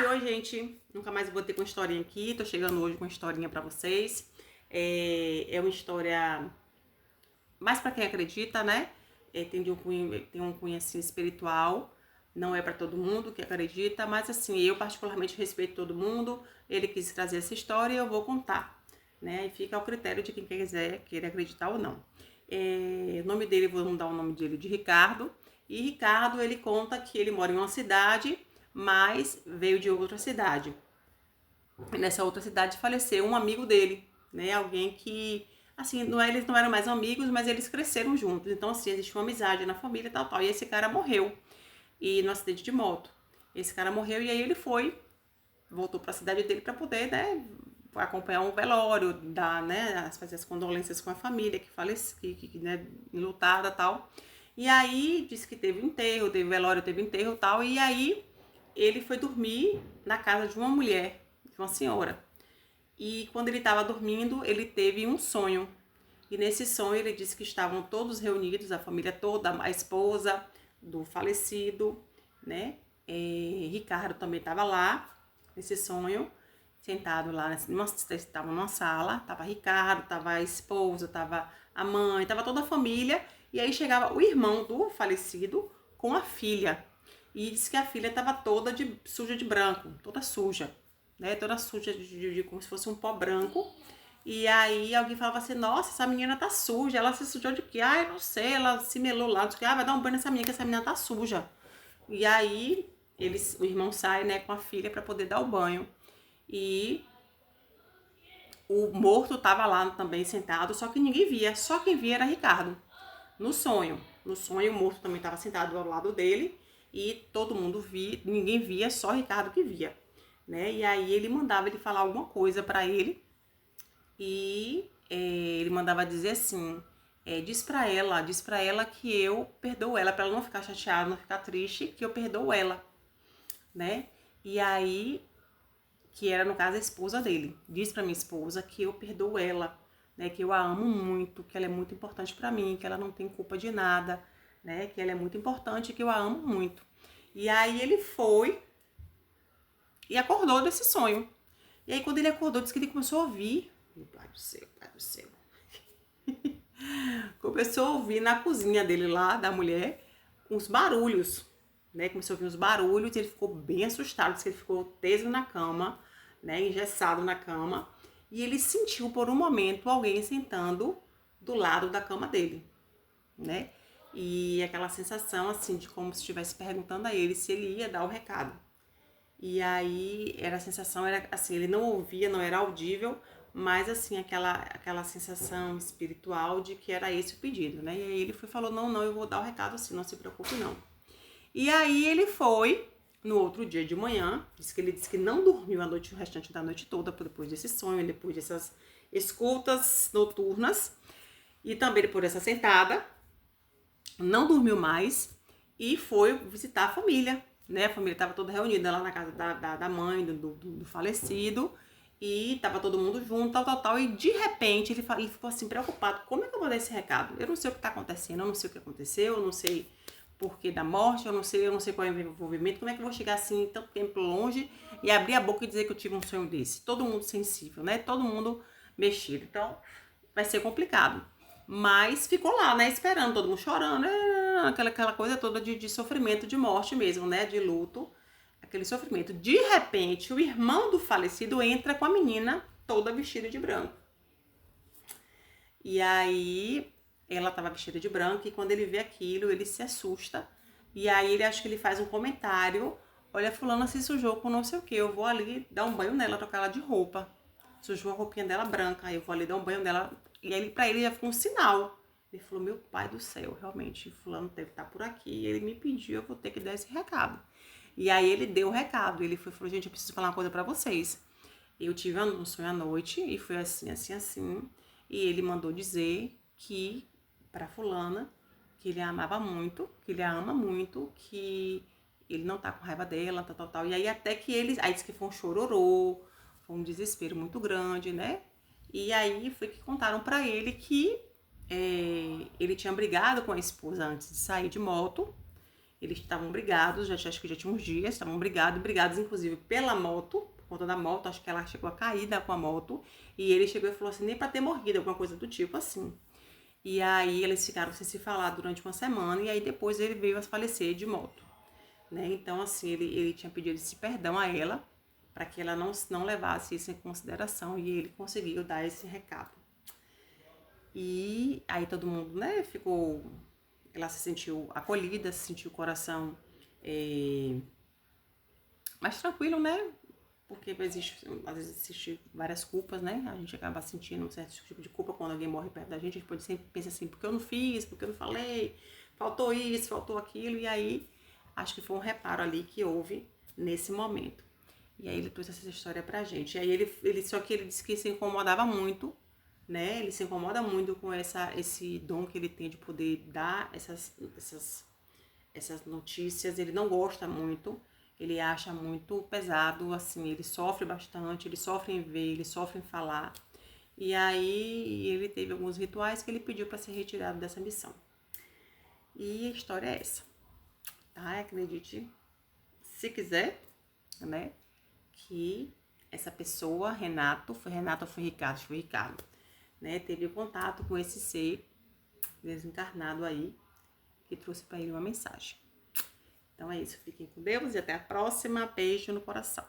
Oi, gente. Nunca mais vou ter com historinha aqui. Tô chegando hoje com uma historinha pra vocês. É uma história mais pra quem acredita, né? Tem um cunho assim espiritual. Não é pra todo mundo que acredita, mas assim, eu particularmente respeito todo mundo. Ele quis trazer essa história e eu vou contar, né? E fica ao critério de quem quiser, querer acreditar ou não. O nome dele, vou dar o nome dele de Ricardo. E Ricardo, ele conta que ele mora em uma cidade, mas veio de outra cidade. E nessa outra cidade faleceu um amigo dele, né? Alguém que, assim, eles não eram mais amigos, mas eles cresceram juntos. Então, assim, existe uma amizade na família, tal, tal. E esse cara morreu, e no acidente de moto. Esse cara morreu e aí ele voltou para a cidade dele para poder, né, acompanhar um velório, né, fazer as condolências com a família que faleceu, né, enlutada, tal. E aí disse que teve enterro, teve velório, teve enterro, tal. E aí ele foi dormir na casa de uma mulher, de uma senhora. E quando ele estava dormindo, ele teve um sonho. E nesse sonho ele disse que estavam todos reunidos, a família toda, a esposa do falecido, né? Ricardo também estava lá, nesse sonho, sentado lá, estava numa sala, estava Ricardo, estava a esposa, estava a mãe, estava toda a família. E aí chegava o irmão do falecido com a filha. E disse que a filha estava toda suja de branco, toda suja, né? Toda suja de como se fosse um pó branco. E aí alguém falava assim, nossa, essa menina tá suja, ela se sujou de quê? Ah, eu não sei, ela se melou lá, disse que vai dar um banho nessa menina, que essa menina tá suja. E aí o irmão sai, né, com a filha para poder dar o banho. E o morto tava lá também sentado, só que ninguém via, só quem via era Ricardo. No sonho. No sonho o morto também estava sentado ao lado dele e todo mundo via, ninguém via, só Ricardo que via, né? E aí ele mandava ele falar alguma coisa para ele e ele mandava dizer assim, diz pra ela que eu perdoo ela, para ela não ficar chateada, não ficar triste, que eu perdoo ela, né? E aí, que era no caso a esposa dele, diz pra minha esposa que eu perdoo ela, né? Que eu a amo muito, que ela é muito importante para mim, que ela não tem culpa de nada, né? Que ela é muito importante, que eu a amo muito. E aí ele foi e acordou desse sonho. E aí quando ele acordou, disse que ele começou a ouvir, meu pai do céu, pai do céu. Começou a ouvir na cozinha dele lá, da mulher, uns barulhos, né? Começou a ouvir uns barulhos e ele ficou bem assustado, disse que ele ficou teso na cama, né? Engessado na cama. E ele sentiu por um momento alguém sentando do lado da cama dele, né? E aquela sensação assim de como se estivesse perguntando a ele se ele ia dar o recado. E aí a sensação era assim, ele não ouvia, não era audível, mas assim, aquela sensação espiritual de que era esse o pedido, né? E aí ele foi e falou, não, eu vou dar o recado assim, não se preocupe não. E aí ele foi, no outro dia de manhã, ele disse que não dormiu o restante da noite toda, depois desse sonho, depois dessas escutas noturnas, e também depois dessa sentada, não dormiu mais e foi visitar a família, né? A família estava toda reunida lá na casa da mãe, do falecido, e tava todo mundo junto, tal, e de repente ele ficou assim preocupado, como é que eu vou dar esse recado? Eu não sei o que tá acontecendo, eu não sei o que aconteceu, eu não sei porquê da morte, eu não sei qual é o envolvimento, como é que eu vou chegar assim tanto tempo longe e abrir a boca e dizer que eu tive um sonho desse? Todo mundo sensível, né? Todo mundo mexido, então vai ser complicado. Mas ficou lá, né, esperando, todo mundo chorando, aquela coisa toda de sofrimento, de morte mesmo, né, de luto, aquele sofrimento. De repente, o irmão do falecido entra com a menina toda vestida de branco. E aí, ela estava vestida de branco e quando ele vê aquilo, ele se assusta. E aí, ele acha que ele faz um comentário, olha, fulana se sujou com não sei o que, eu vou ali dar um banho nela, trocar ela de roupa. Sujou a roupinha dela branca, aí eu vou ali dar um banho nela. E aí, pra ele, já ficou um sinal. Ele falou, meu pai do céu, realmente, fulano deve estar por aqui. Ele me pediu, eu vou ter que dar esse recado. E aí, ele deu o recado. Ele falou, gente, eu preciso falar uma coisa pra vocês. Eu tive um sonho à noite e foi assim, assim, assim. E ele mandou dizer que, pra fulana, que ele a amava muito, que ele a ama muito, que ele não tá com raiva dela, tal. E aí, até que ele... Aí, disse que foi um chororô, foi um desespero muito grande, né? E aí foi que contaram pra ele que ele tinha brigado com a esposa antes de sair de moto Eles estavam brigados, acho que já tinha uns dias, estavam brigados inclusive pela moto, por conta da moto, acho que ela chegou a cair com a moto, e ele chegou e falou assim, nem pra ter morrido, alguma coisa do tipo assim. E aí eles ficaram sem se falar durante uma semana, e aí depois ele veio a falecer de moto, né? Então assim, ele tinha pedido esse perdão a ela, para que ela não levasse isso em consideração, e ele conseguiu dar esse recado. E aí todo mundo, né, ela se sentiu acolhida, se sentiu o coração mais tranquilo, né? Porque às vezes existe várias culpas, né? A gente acaba sentindo um certo tipo de culpa quando alguém morre perto da gente. A gente pode sempre pensar assim, porque eu não fiz, porque eu não falei, faltou isso, faltou aquilo. E aí, acho que foi um reparo ali que houve nesse momento. E aí ele trouxe essa história pra gente. E aí só que ele disse que se incomodava muito, né? Ele se incomoda muito com esse dom que ele tem de poder dar essas notícias. Ele não gosta muito, ele acha muito pesado, assim, ele sofre bastante, ele sofre em ver, ele sofre em falar. E aí ele teve alguns rituais que ele pediu para ser retirado dessa missão. E a história é essa, tá? Acredite, se quiser, né? Que essa pessoa, Renato ou foi Ricardo? Foi Ricardo, né? Teve contato com esse ser desencarnado aí, que trouxe para ele uma mensagem. Então é isso, fiquem com Deus e até a próxima. Beijo no coração.